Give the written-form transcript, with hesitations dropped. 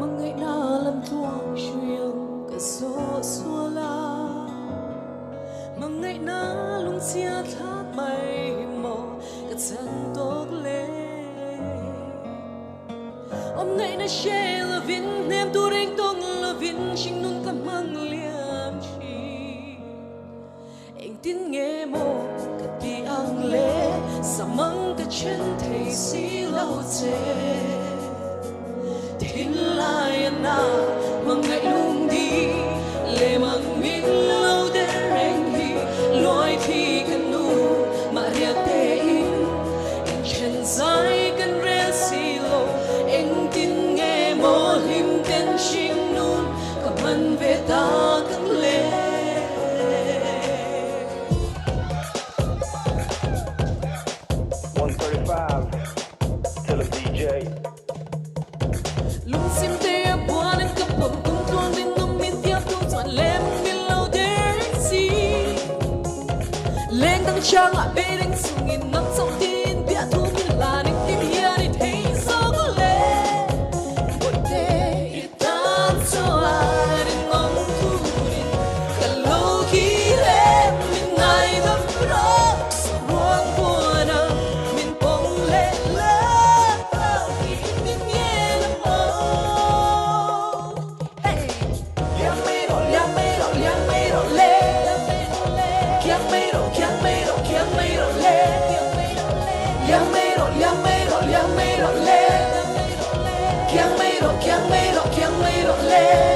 mong ngày na làm tuang chuyên cả số xua la mong ngày na lung chia thác mây mò cả chân tốt lên om ngày na share là vin nem tu reng tong là vin chinh nun cả mang liam chi anh tin nghe mô cả ti ang lệ sa mang cả chân thấy xí lâu chê tin lại na mang ngày lung đi lệ mang miếng lâu để rèn hi loài thi cần nu mà riết tê in anh chân dài cần rẽ xí lâu anh tin nghe mô lim tên chinh nun cả man về ta căng lệ 135, tell him DJ. Lung sim te buan ang kapag kung tuan din nung mintiap kung tuan lem bilaw der si leng tang chang a bedeng sungin nak song tin bia tu min la ning tim hia ni thei so ko le bo te itam so a rin ngong tu rin ka lo ki le min ngai dam ro so wang buan a min pong le la ki min ye la mo hey Kiamero le Kiamero le Kiamero le Kiamero le